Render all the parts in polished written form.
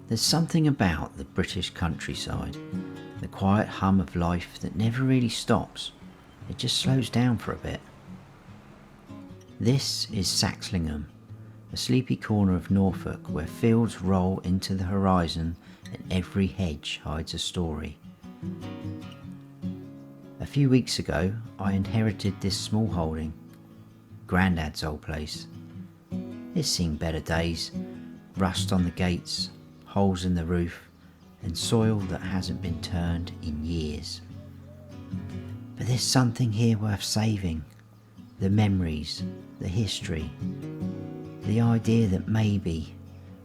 There's something about the British countryside, the quiet hum of life that never really stops. It just slows down for a bit. This is Saxlingham, a sleepy corner of Norfolk where fields roll into the horizon and every hedge hides a story. A few weeks ago, I inherited this small holding, Grandad's old place. It's seen better days, rust on the gates, holes in the roof, and soil that hasn't been turned in years. But there's something here worth saving. The memories, the history, the idea that maybe,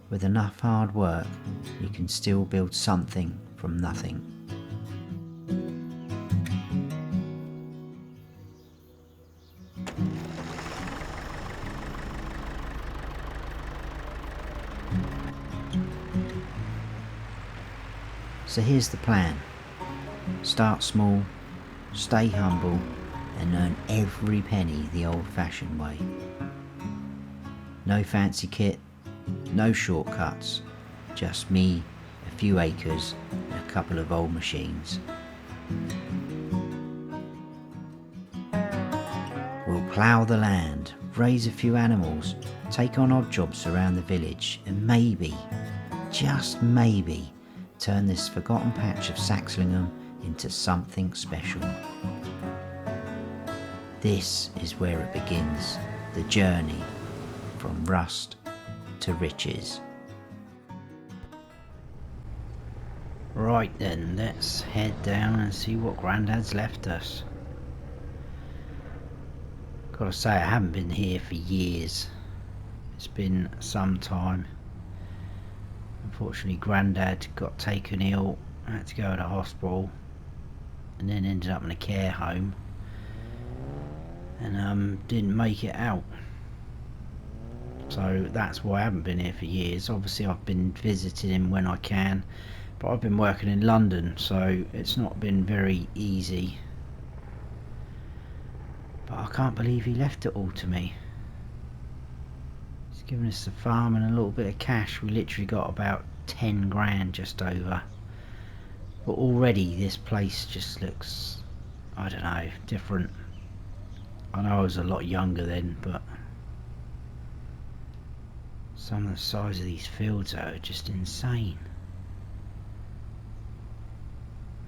with enough hard work, you can still build something from nothing. So here's the plan. Start small, stay humble, and earn every penny the old-fashioned way. No fancy kit, no shortcuts, just me, a few acres, and a couple of old machines. We'll plough the land, raise a few animals, take on odd jobs around the village, and maybe, just maybe, turn this forgotten patch of Saxlingham into something special. This is where it begins, the journey from rust to riches. Right then, let's head down and see what Grandad's left us. Gotta say, I haven't been here for years. It's been some time. Unfortunately, Grandad got taken ill, I had to go to the hospital, and then ended up in a care home, and didn't make it out. So that's why I haven't been here for years. Obviously I've been visiting him when I can, but I've been working in London, so it's not been very easy. But I can't believe he left it all to me. He's given us the farm and a little bit of cash. We literally got about 10 grand just over. But already this place just looks, I don't know, different. I know I was a lot younger then, but some of the size of these fields are just insane.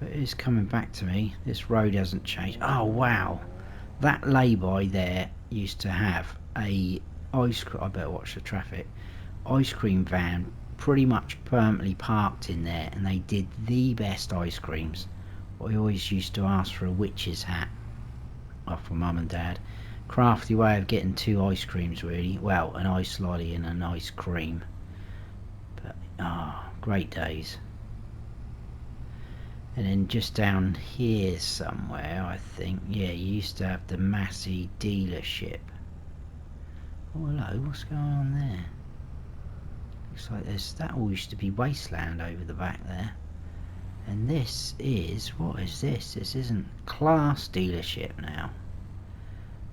But it is coming back to me. This road hasn't changed. Oh wow, that lay-by there used to have a ice cream, I better watch the traffic, ice cream van pretty much permanently parked in there, and they did the best ice creams. I always used to ask for a witch's hat off my mum and dad. Crafty way of getting 2 ice creams really. Well, an ice lolly and an ice cream. But great days. And then just down here somewhere, I think, yeah, you used to have the Massey dealership. Oh hello, what's going on there? Looks like that all used to be wasteland over the back there. And this is, what is this? This isn't Class dealership now.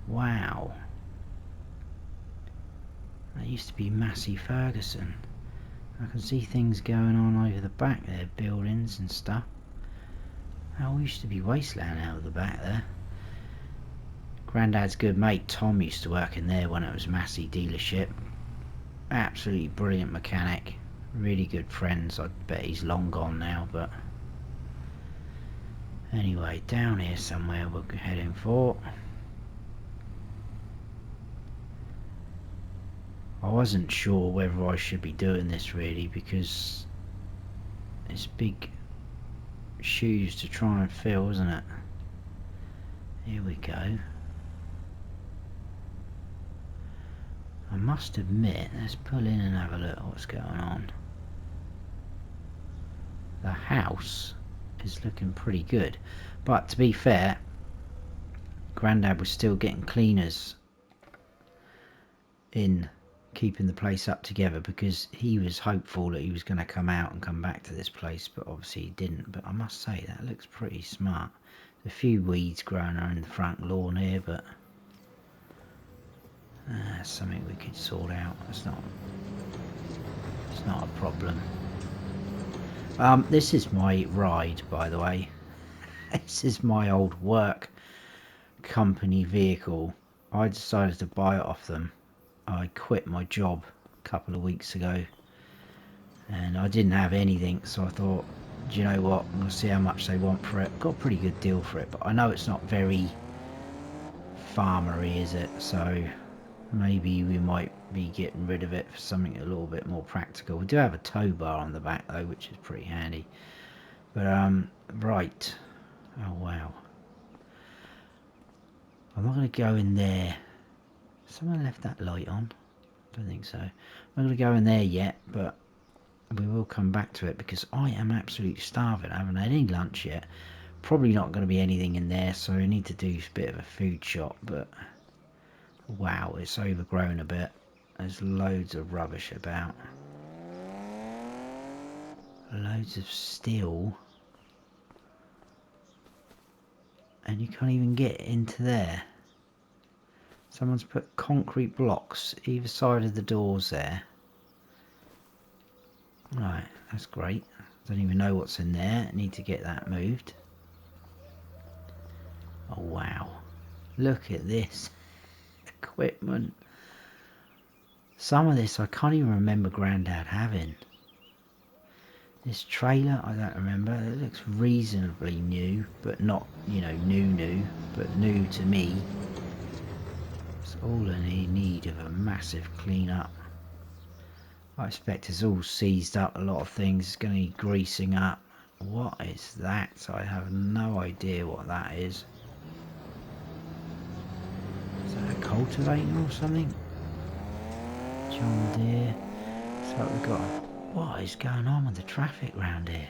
Wow. That used to be Massey Ferguson. I can see things going on over the back there, buildings and stuff. That all used to be wasteland out of the back there. Grandad's good mate Tom used to work in there when it was Massey dealership. Absolutely brilliant mechanic. Really good friends. I bet he's long gone now, but anyway, down here somewhere we're heading for. I wasn't sure whether I should be doing this really, because it's big shoes to try and fill, isn't it? Here we go. I must admit, let's pull in and have a look at what's going on. The house is looking pretty good, but to be fair, Grandad was still getting cleaners in, keeping the place up together, because he was hopeful that he was going to come out and come back to this place, but obviously he didn't. But I must say, that looks pretty smart. There's a few weeds growing on the front lawn here, but something we could sort out. It's not a problem. This is my ride, by the way. This is my old work company vehicle. I decided to buy it off them. I quit my job a couple of weeks ago and I didn't have anything, so I thought, do you know what, I'm going to see how much they want for it. Got a pretty good deal for it, but I know it's not very farmery, is it? So maybe we might be getting rid of it for something a little bit more practical. We do have a tow bar on the back though, which is pretty handy. But right, oh wow, I'm not going to go in there. Someone left that light on? Don't think so. I'm not going to go in there yet, but we will come back to it because I am absolutely starving. I haven't had any lunch yet. Probably not going to be anything in there, so I need to do a bit of a food shop. But wow, it's overgrown a bit. There's loads of rubbish about. Loads of steel. And you can't even get into there. Someone's put concrete blocks either side of the doors there. Right, that's great. Don't even know what's in there. I need to get that moved. Oh wow. Look at this equipment. Some of this I can't even remember Grandad having. This trailer, I don't remember. It looks reasonably new, but not, you know, new, but new to me. It's all in need of a massive clean up. I expect it's all seized up, a lot of things. It's going to need greasing up. What is that? I have no idea what that is. Is that a cultivator or something? John Deere. So we've got... What is going on with the traffic round here?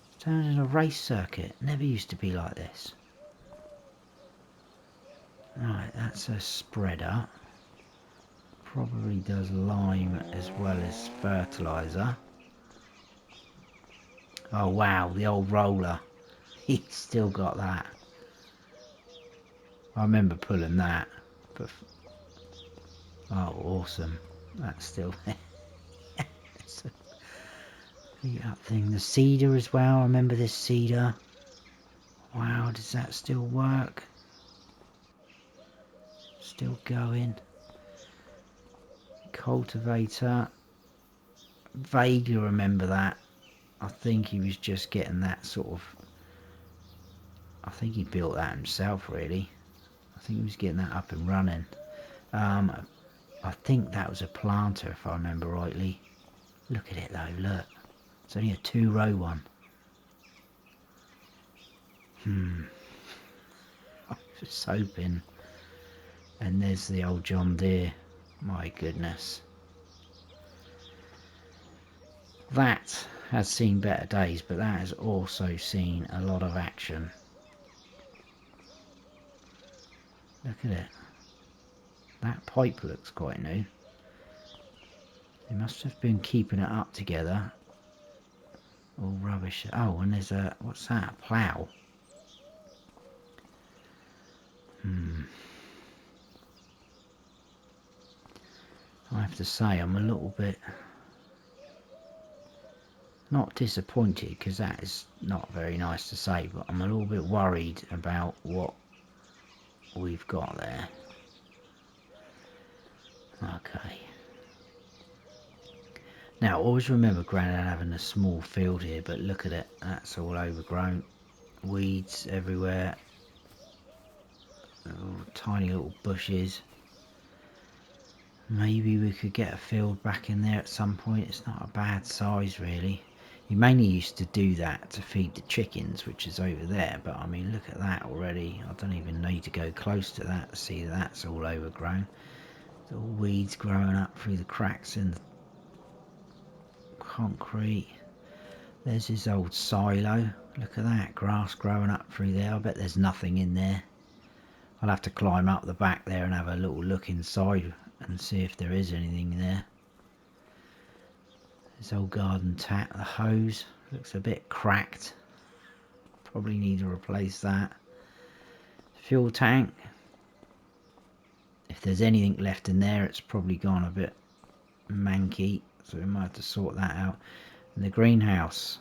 It's turned into a race circuit. Never used to be like this. Right, that's a spreader. Probably does lime as well as fertiliser. Oh wow, the old roller. He's still got that. I remember pulling that. But oh, awesome. That's still there. It's a beat up thing. The seeder as well. I remember this seeder. Wow, does that still work? Still going. Cultivator. Vaguely remember that. I think he was just getting that sort of... I think he built that himself, really. I think he was getting that up and running. I think that was a planter, if I remember rightly. Look at it, though, look. It's only a 2-row one. I was just hoping. And there's the old John Deere. My goodness. That has seen better days, but that has also seen a lot of action. Look at it. That pipe looks quite new. They must have been keeping it up together. All rubbish. Oh, and there's a... What's that? A plough. I have to say, I'm a little bit... Not disappointed, because that is not very nice to say, but I'm a little bit worried about what we've got there. Okay. Now, always remember Grandad having a small field here, but look at it. That's all overgrown. Weeds everywhere. Tiny little bushes. Maybe we could get a field back in there at some point. It's not a bad size, really. He mainly used to do that to feed the chickens, which is over there, but I mean, look at that already. I don't even need to go close to that to see that's all overgrown. There's all weeds growing up through the cracks in the concrete. There's his old silo. Look at that, grass growing up through there. I bet there's nothing in there. I'll have to climb up the back there and have a little look inside and see if there is anything there. This old garden tap, the hose, looks a bit cracked. Probably need to replace that. Fuel tank. If there's anything left in there, it's probably gone a bit manky, so we might have to sort that out. And the greenhouse,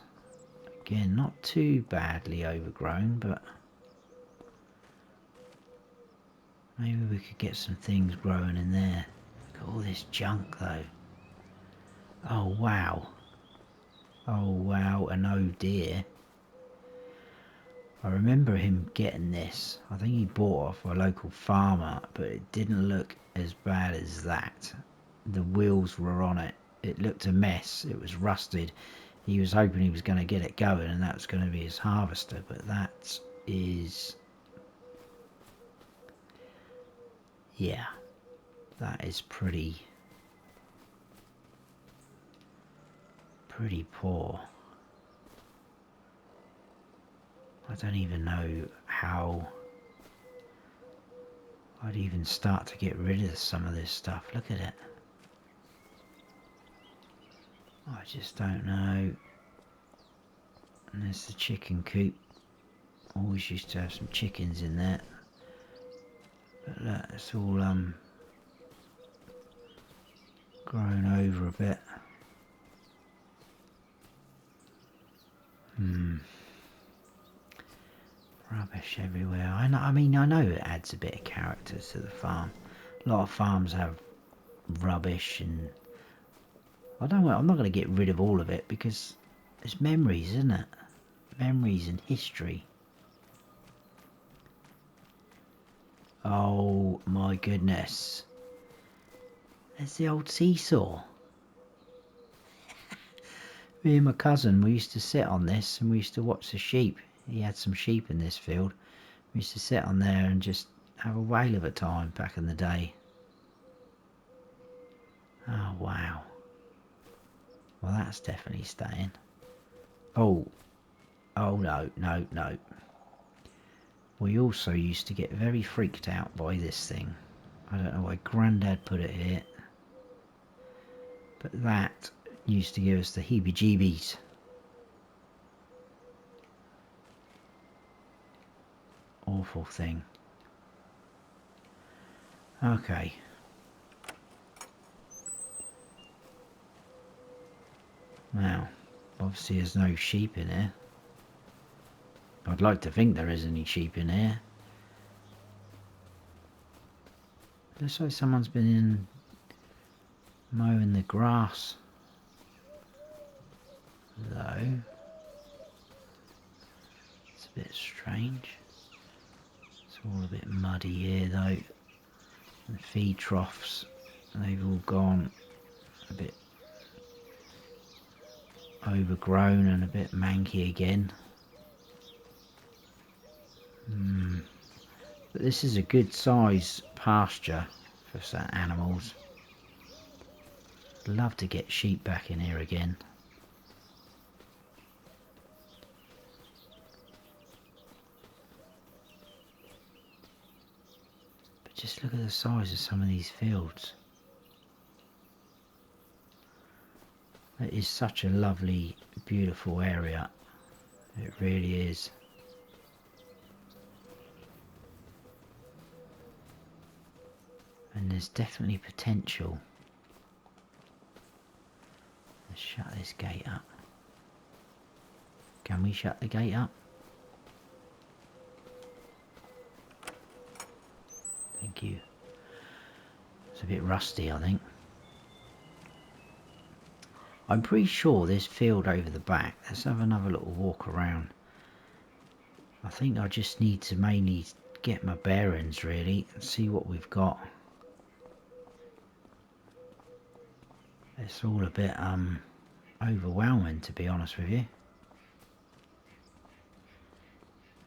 again, not too badly overgrown, but maybe we could get some things growing in there. Look at all this junk though. Oh wow. Oh wow, and oh dear. I remember him getting this. I think he bought off a local farmer, but it didn't look as bad as that. The wheels were on it. It looked a mess. It was rusted. He was hoping he was going to get it going and that was going to be his harvester, but that is... yeah, that is pretty poor. I don't even know how I'd even start to get rid of some of this stuff. Look at it. I just don't know. And there's the chicken coop. Always used to have some chickens in there. But look, it's all grown over a bit. Rubbish everywhere. I mean, I know it adds a bit of character to the farm. A lot of farms have rubbish, and I'm not going to get rid of all of it because it's memories, isn't it? Memories and history. Oh my goodness. There's the old seesaw. Me and my cousin, we used to sit on this and we used to watch the sheep. He had some sheep in this field. We used to sit on there and just have a whale of a time back in the day. Oh wow. Well, that's definitely staying. Oh no. We also used to get very freaked out by this thing. I don't know why Grandad put it here, but that used to give us the heebie-jeebies. Awful thing. Okay. Now, obviously there's no sheep in here. I'd like to think there is any sheep in here. Looks like someone's been in mowing the grass, though. It's a bit strange. It's all a bit muddy here, though. The feed troughs, they've all gone a bit overgrown and a bit manky again. But this is a good size pasture for some animals. Love to get sheep back in here again. But just look at the size of some of these fields. It is such a lovely, beautiful area. It really is. And there's definitely potential. Let's shut this gate up. Can we shut the gate up? Thank you. It's a bit rusty, I think. I'm pretty sure this field over the back, let's have another little walk around. I think I just need to mainly get my bearings really and see what we've got. It's all a bit overwhelming, to be honest with you.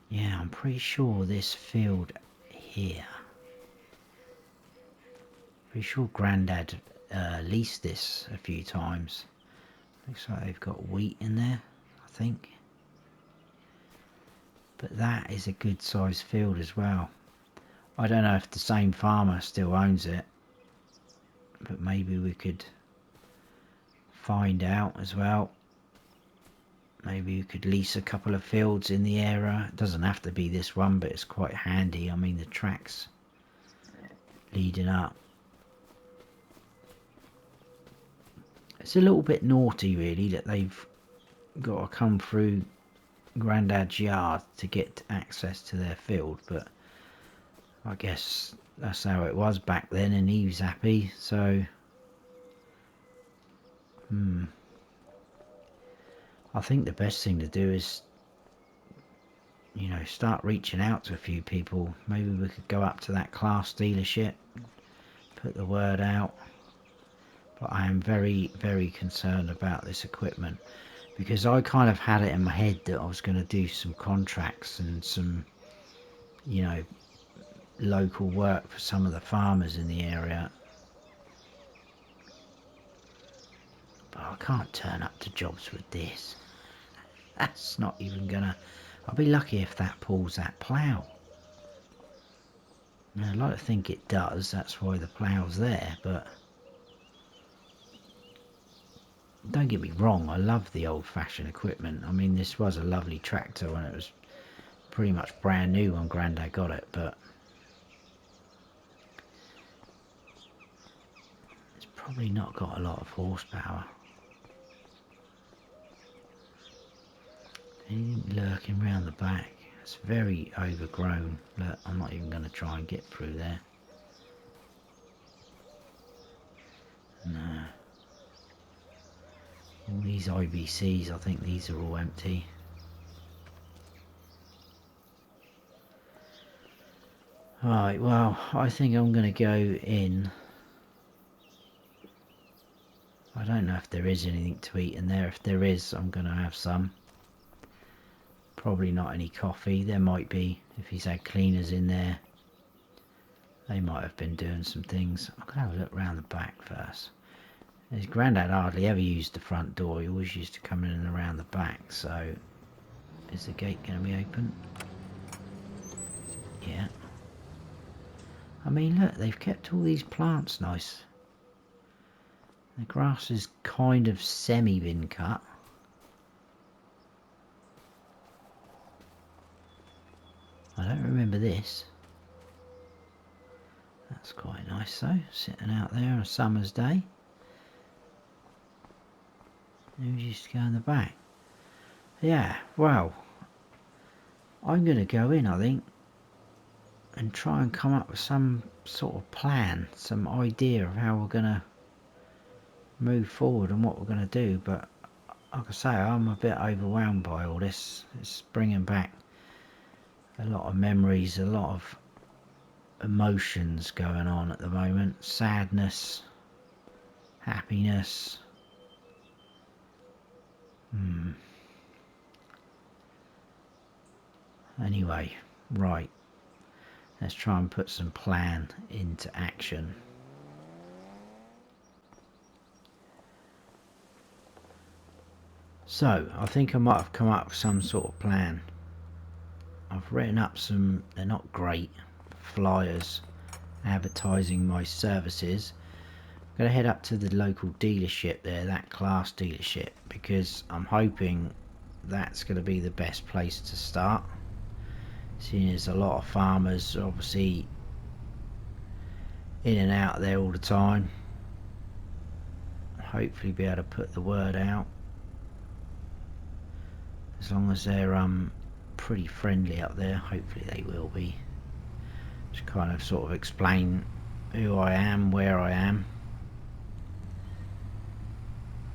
Yeah, I'm pretty sure this field here, pretty sure Grandad leased this a few times. Looks like they've got wheat in there, I think. But that is a good sized field as well. I don't know if the same farmer still owns it, but maybe we could find out as well. Maybe you could lease a couple of fields in the area. It doesn't have to be this one, but it's quite handy. I mean, the tracks leading up. It's a little bit naughty really that they've got to come through Grandad's yard to get access to their field, but I guess that's how it was back then, and he was happy, so I think the best thing to do is, you know, start reaching out to a few people. Maybe we could go up to that Class dealership, put the word out. But I am very, very concerned about this equipment, because I kind of had it in my head that I was going to do some contracts and some, you know, local work for some of the farmers in the area. But I can't turn up to jobs with this. That's not even gonna... I'll be lucky if that pulls that plough. Now, I'd like to think it does, that's why the plough's there, but... Don't get me wrong, I love the old-fashioned equipment. I mean, this was a lovely tractor when it was pretty much brand new when Grandad got it, but... it's probably not got a lot of horsepower. Anything lurking round the back. It's very overgrown. Look, I'm not even going to try and get through there. No. All these IBCs, I think these are all empty. Right, well, I think I'm going to go in. I don't know if there is anything to eat in there. If there is, I'm going to have some. Probably not any coffee. There might be, if he's had cleaners in there. They might have been doing some things. I'm going to have a look around the back first. His Grandad hardly ever used the front door. He always used to come in and around the back. So, is the gate going to be open? Yeah. I mean, look, they've kept all these plants nice. The grass is kind of semi-been cut. I don't remember this. That's quite nice though, sitting out there on a summer's day. Who's used to go in the back? Yeah, well, I'm going to go in, I think, and try and come up with some sort of plan, some idea of how we're going to move forward and what we're going to do. But like I say, I'm a bit overwhelmed by all this. It's bringing back a lot of memories, a lot of emotions going on at the moment. Sadness, happiness. Anyway, right. Let's try and put some plan into action. So, I think I might have come up with some sort of plan. I've written up some, they're not great, flyers advertising my services. I'm going to head up to the local dealership there, that Class dealership, because I'm hoping that's going to be the best place to start. Seeing as a lot of farmers obviously in and out there all the time. Hopefully be able to put the word out. As long as they're pretty friendly up there, hopefully they will be. Just kind of sort of explain who I am, where I am.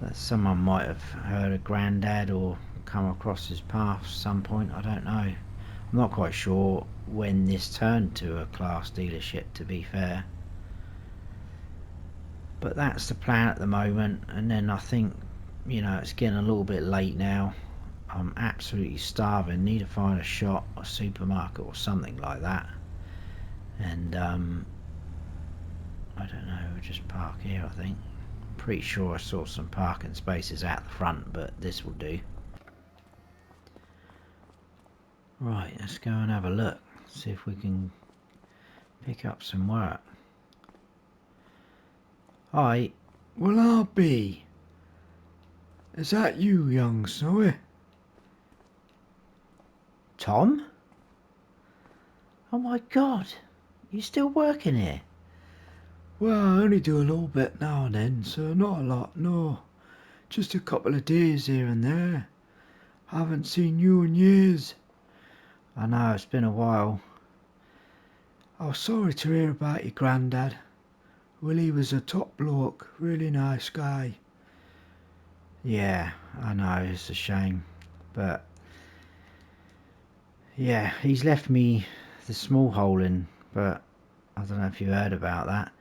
That someone might have heard of Grandad or come across his path at some point, I don't know. I'm not quite sure when this turned to a Class dealership, to be fair. But that's the plan at the moment, and then I think, you know, it's getting a little bit late now. I'm absolutely starving, need to find a shop, a supermarket or something like that. And I don't know, we'll just park here, I think. Pretty sure I saw some parking spaces out the front, but this will do. Right, let's go and have a look, see if we can pick up some work. Hi. Well, I'll be. Is that you, young Snowy? Tom? Oh my god, you still working here? Well, I only do a little bit now and then, so not a lot, no. Just a couple of days here and there. Haven't seen you in years. I know, it's been a while. I was sorry to hear about your grandad. Willie was a top bloke, really nice guy. Yeah, I know, it's a shame. But, yeah, he's left me the smallholding, but I don't know if you heard about that.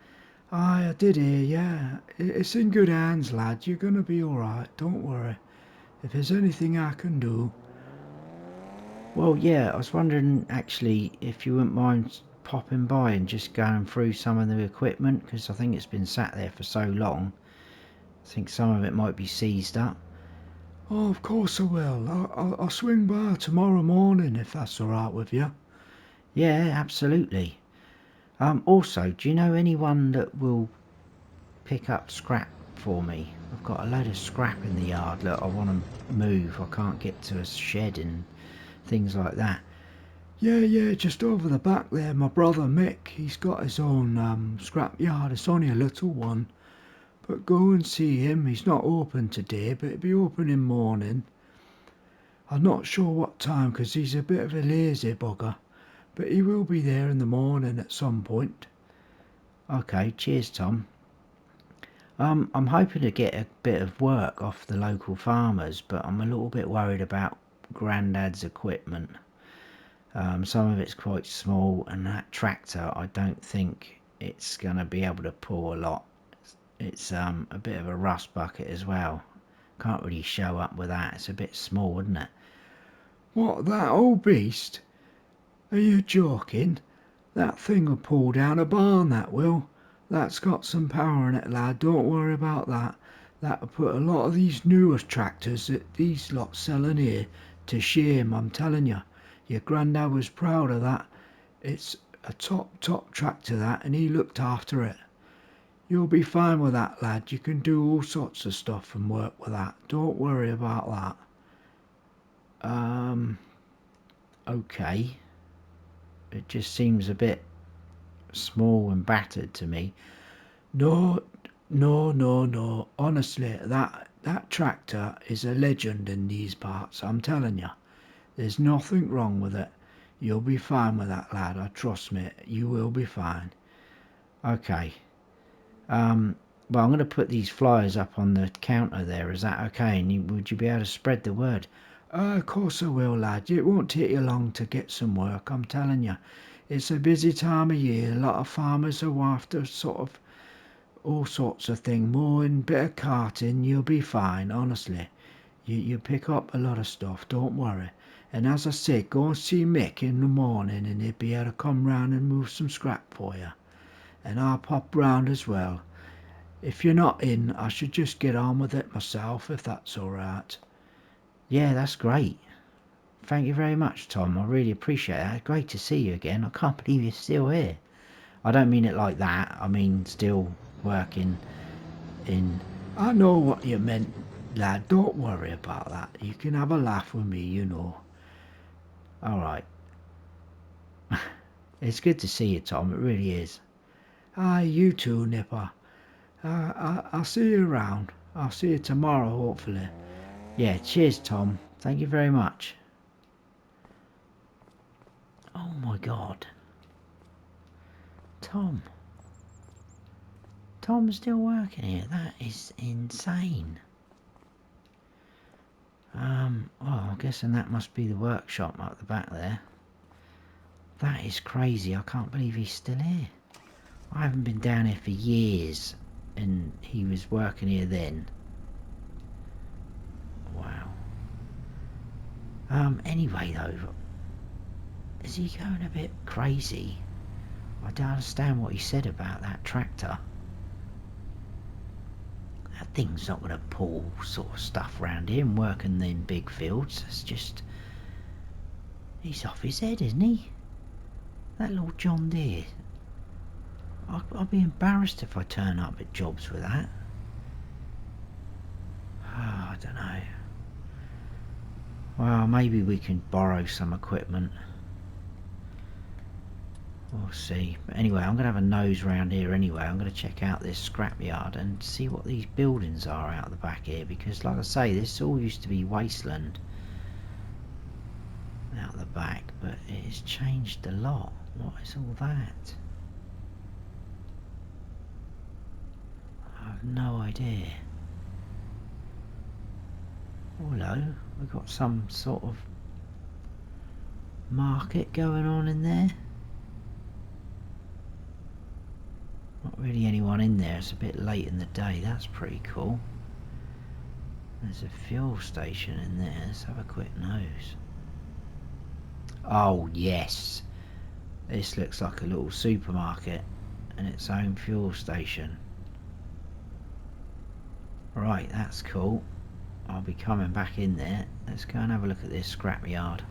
Aye, I did hear, yeah. It's in good hands, lad. You're gonna be alright, don't worry. If there's anything I can do. Well, yeah, I was wondering actually if you wouldn't mind popping by and just going through some of the equipment, because I think it's been sat there for so long. I think some of it might be seized up. Oh, of course I will. I'll swing by tomorrow morning if that's alright with you. Yeah, absolutely. Also, do you know anyone that will pick up scrap for me? I've got a load of scrap in the yard that I want to move. I can't get to a shed and things like that. Yeah, just over the back there, my brother Mick, he's got his own scrap yard. It's only a little one. But go and see him. He's not open today, but he'll be open in morning. I'm not sure what time 'cause he's a bit of a lazy bugger. But he will be there in the morning at some point. Okay, cheers, Tom. I'm hoping to get a bit of work off the local farmers, but I'm a little bit worried about Grandad's equipment. Some of it's quite small, and that tractor, I don't think it's going to be able to pull a lot. It's a bit of a rust bucket as well. Can't really show up with that. It's a bit small, isn't it? What, that old beast? Are you joking? That thing will pull down a barn, that will. That's got some power in it, lad. Don't worry about that. That'll put a lot of these newer tractors that these lots selling here to shame, I'm telling you. Your grandad was proud of that. It's a top tractor, that, and he looked after it. You'll be fine with that, lad. You can do all sorts of stuff and work with that. Don't worry about that. Okay. It just seems a bit small and battered to me. No, no. Honestly, that tractor is a legend in these parts, I'm telling you. There's nothing wrong with it. You'll be fine with that, lad. Trust me, you will be fine. Okay. Well, I'm going to put these flyers up on the counter there. Is that okay? And would you be able to spread the word? Of course I will, lad. It won't take you long to get some work, I'm telling you. It's a busy time of year. A lot of farmers are after sort of all sorts of things. Mowing, bit of carting, you'll be fine, honestly. You pick up a lot of stuff, don't worry. And as I said, go and see Mick in the morning and he'll be able to come round and move some scrap for you. And I'll pop round as well. If you're not in, I should just get on with it myself, if that's alright. Yeah, that's great. Thank you very much, Tom. I really appreciate that. Great to see you again. I can't believe you're still here. I don't mean it like that. I mean still working in... I know what you meant, lad. Don't worry about that. You can have a laugh with me, you know. Alright. It's good to see you, Tom. It really is. Aye, you too, Nipper. I'll see you around. I'll see you tomorrow, hopefully. Yeah, cheers, Tom. Thank you very much. Oh my god. Tom. Tom's still working here. That is insane. Well, I'm guessing that must be the workshop up the back there. That is crazy. I can't believe he's still here. I haven't been down here for years, and he was working here then. Wow. Anyway though, is he going a bit crazy? I don't understand what he said about that tractor. That thing's not going to pull sort of stuff around here and work in them big fields. It's just... he's off his head, isn't he? That little John Deere. I'll be embarrassed if I turn up at jobs with that. Oh, I don't know. Well, maybe we can borrow some equipment. We'll see. But anyway, I'm going to have a nose round here anyway. I'm going to check out this scrapyard and see what these buildings are out the back here, because like I say, this all used to be wasteland. out the back, but it has changed a lot. What is all that? I have no idea. Hello, we've got some sort of market going on in there. Not really anyone in there, it's a bit late in the day. That's pretty cool. There's a fuel station in there. Let's have a quick nose. Oh yes, this looks like a little supermarket and its own fuel station. Right, that's cool. I'll be coming back in there. Let's go and have a look at this scrapyard.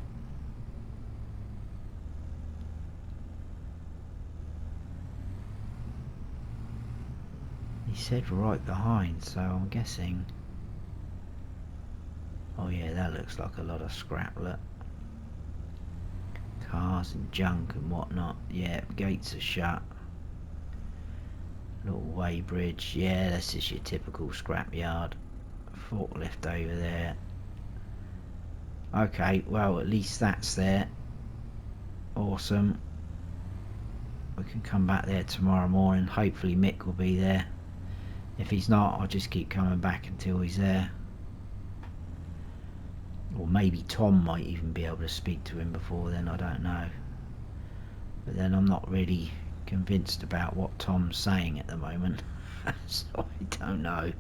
He said right behind, so I'm guessing. Oh yeah, that looks like a lot of scrap. Look, cars and junk and whatnot. Yeah, gates are shut. Little weighbridge. Yeah, this is your typical scrapyard. Forklift over there. Okay, well at least that's there. Awesome. We can come back there tomorrow morning. Hopefully Mick will be there. If he's not, I'll just keep coming back until he's there. Or maybe Tom might even be able to speak to him before then, I don't know. But then I'm not really convinced about what Tom's saying at the moment. So I don't know.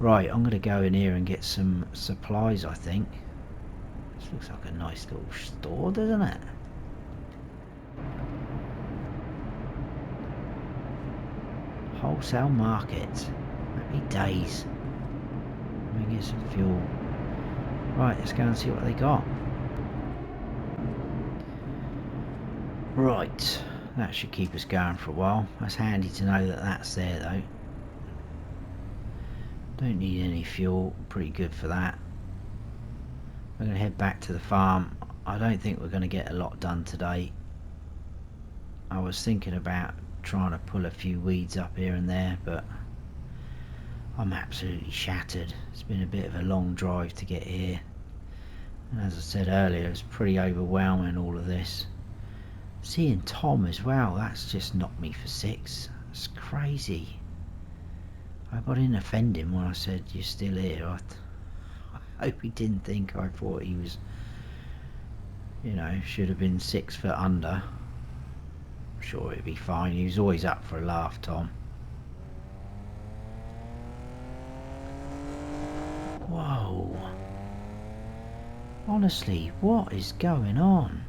Right, I'm going to go in here and get some supplies, I think. This looks like a nice little store, doesn't it? Wholesale market. Happy days. Let me get some fuel. Right, let's go and see what they got. Right, that should keep us going for a while. That's handy to know that that's there though. Don't need any fuel, pretty good for that. We're going to head back to the farm. I don't think we're going to get a lot done today. I was thinking about trying to pull a few weeds up here and there, but I'm absolutely shattered. It's been a bit of a long drive to get here. And as I said earlier, it's pretty overwhelming, all of this. Seeing Tom as well, that's just knocked me for six. It's crazy. I hope I didn't offend him when I said you're still here. I hope he didn't think I thought he was, you know, should have been 6 foot under. I'm sure it'd be fine. He was always up for a laugh, Tom. Whoa. Honestly, what is going on?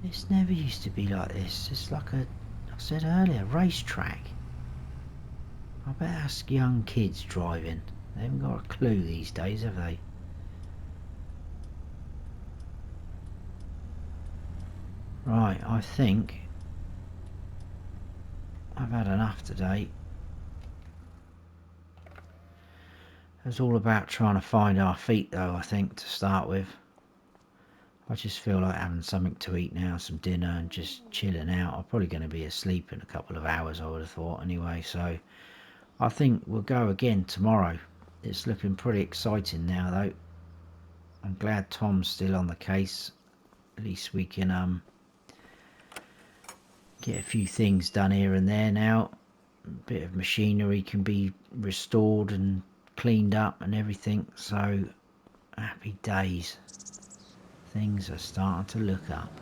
This never used to be like this. It's like I said earlier, racetrack. I bet ask young kids driving. They haven't got a clue these days, have they? Right, I think I've had enough today. It was all about trying to find our feet though, I think, to start with. I just feel like having something to eat now, some dinner, and just chilling out. I'm probably going to be asleep in a couple of hours, I would have thought anyway, so I think we'll go again tomorrow. It's looking pretty exciting now though. I'm glad Tom's still on the case. At least we can get a few things done here and there now. A bit of machinery can be restored and cleaned up and everything, so happy days. Things are starting to look up.